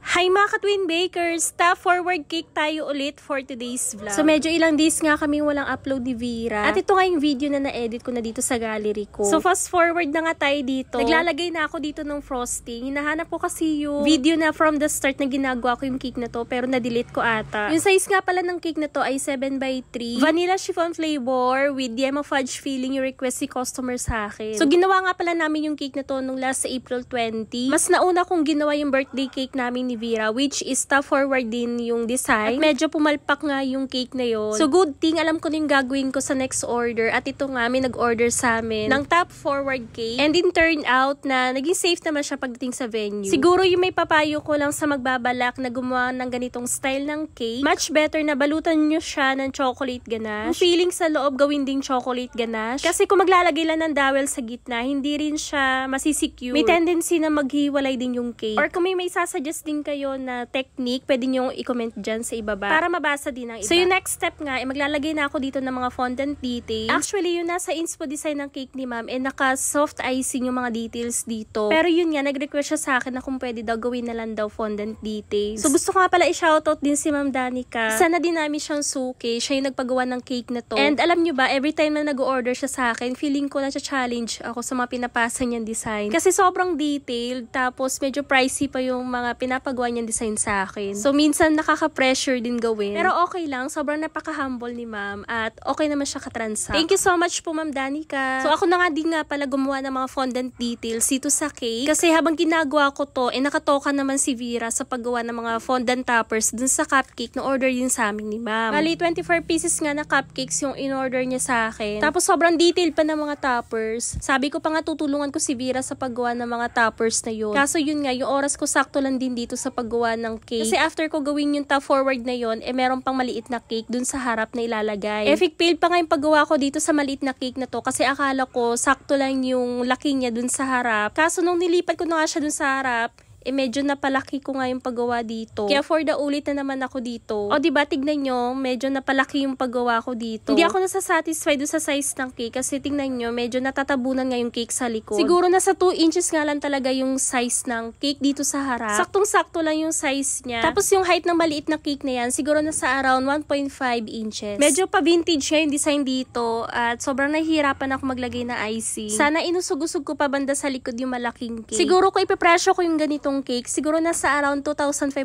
Hi mga ka-Twin Bakers! Top forward cake tayo ulit for today's vlog. So medyo ilang days nga kaming walang upload ni Vera. At ito nga yung video na na-edit ko na dito sa gallery ko. So fast forward na nga tayo dito. Naglalagay na ako dito ng frosting. Hinahanap ko kasi yung video na from the start na ginagawa ko yung cake na to pero na-delete ko ata. Yung size nga pala ng cake na to ay 7x3. Vanilla chiffon flavor with yema fudge filling yung request si customer sa akin. So ginawa nga pala namin yung cake na to nung last April 20. Mas nauna kong ginawa yung birthday cake namin ni Vera, which is top forward din yung design. At medyo pumalpak nga yung cake na yon. So good thing, alam ko na yung gagawin ko sa next order. At ito nga, may nag-order sa amin ng top forward cake. And in turn out na naging safe naman siya pagdating sa venue. Siguro yung may papayo ko lang sa magbabalak na gumawa ng ganitong style ng cake, much better na balutan nyo siya ng chocolate ganache. Yung feeling sa loob, gawin ding chocolate ganache. Kasi kung maglalagay lang ng dowel sa gitna, hindi rin siya masisecure. May tendency na maghiwalay din yung cake. Or kung may sasuggest din kayo na technique, pwede nyo i-comment dyan sa ibaba para mabasa din ng iba. So yung next step nga, maglalagay na ako dito ng mga fondant details. Actually, yung nasa inspo design ng cake ni ma'am, naka soft icing yung mga details dito. Pero yun nga, nag-request siya sa akin na kung pwede daw gawin na lang daw fondant details. So gusto ko nga pala i-shoutout din si Ma'am Danica. Sana din namin siyang suki. Siya yung nagpagawa ng cake na to. And alam nyo ba, every time na nag-order siya sa akin, feeling ko na challenge ako sa mga pinapasa niyang design. Kasi sobrang detailed, tapos medyo pricey pa yung mga pinapagawa niyang design sa akin. So minsan nakaka-pressure din gawin. Pero okay lang, sobrang napaka-humble ni ma'am at okay naman siya katransa. Thank you so much po Ma'am Danica. So ako na nga din nga pala gumawa ng mga fondant details dito sa cake. Kasi habang ginagawa ko to, nakatoka naman si Vera sa paggawa ng mga fondant toppers dun sa cupcake na order din sa amin ni ma'am. Bali, 24 pieces nga na cupcakes yung in-order niya sa akin. Tapos sobrang detailed pa ng mga toppers. Sabi ko pa nga tutulungan ko si Vera sa paggawa ng mga toppers na yun. Kaso yun nga, yung oras ko sakto lang din dito sa paggawa ng cake. Kasi after ko gawin yung top forward na yon, meron pang maliit na cake dun sa harap na ilalagay. Epic fail pa nga yung paggawa ko dito sa maliit na cake na to kasi akala ko sakto lang yung laki niya dun sa harap. Kaso nung nilipat ko na nga siya dun sa harap, medyo napalaki ko nga yung paggawa dito. Kaya for the ulit na naman ako dito. O diba, tignan nyo, medyo napalaki yung paggawa ko dito. Hindi ako nasasatisfied doon sa size ng cake kasi tignan nyo, medyo natatabunan nga yung cake sa likod. Siguro nasa 2 inches nga lang talaga yung size ng cake dito sa harap. Saktong-sakto lang yung size niya. Tapos yung height ng maliit na cake na yan, siguro nasa around 1.5 inches. Medyo pa-vintage nga yung design dito at sobrang nahihirapan ako maglagay na icing. Sana inusog-usog ko pa banda sa likod yung malaking cake. Siguro kung ipipresyo ko yung ganitong cake, siguro nasa around 2,500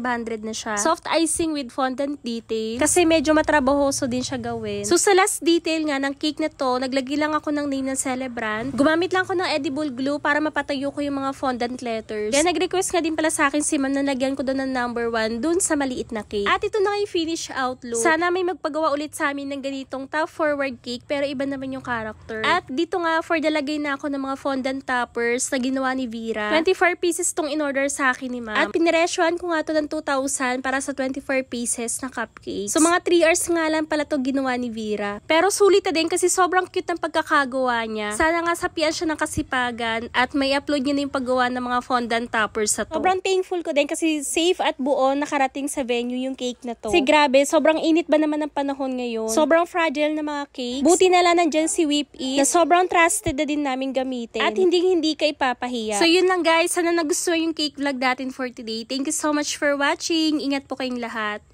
na siya. Soft icing with fondant detail. Kasi medyo matrabahoso din siya gawin. So sa last detail nga ng cake na to, naglagay lang ako ng name ng celebrant. Gumamit lang ako ng edible glue para mapatayo ko yung mga fondant letters. Kaya nag-request nga din pala sa akin si ma'am na lagyan ko doon ng number 1 dun sa maliit na cake. At ito na yung finish out look. Sana may magpagawa ulit sa amin ng ganitong top forward cake pero iba naman yung character. At dito nga for the lagay na ako ng mga fondant toppers na ginawa ni Vera. 24 pieces tong in-order sa akin ni ma'am. At piniresyohan ko nga to ng 2,000 para sa 24 pieces na cupcakes. So mga 3 hours nga lang pala to ginawa ni Vera. Pero sulit na din kasi sobrang cute ng pagkakagawa niya. Sana nga sapian siya ng kasipagan at may upload niya na yung paggawa ng mga fondant toppers sa to. Sobrang thankful ko din kasi safe at buo nakarating sa venue yung cake na to. Kasi grabe, sobrang init ba naman ng panahon ngayon. Sobrang fragile na mga cakes. Buti na lang nandyan si Whip It na sobrang trusted na din namin gamitin. At hindi ka ipapahiya. So yun lang guys, sana nagustuhan yung cake vlog natin for today. Thank you so much for watching. Ingat po kayong lahat.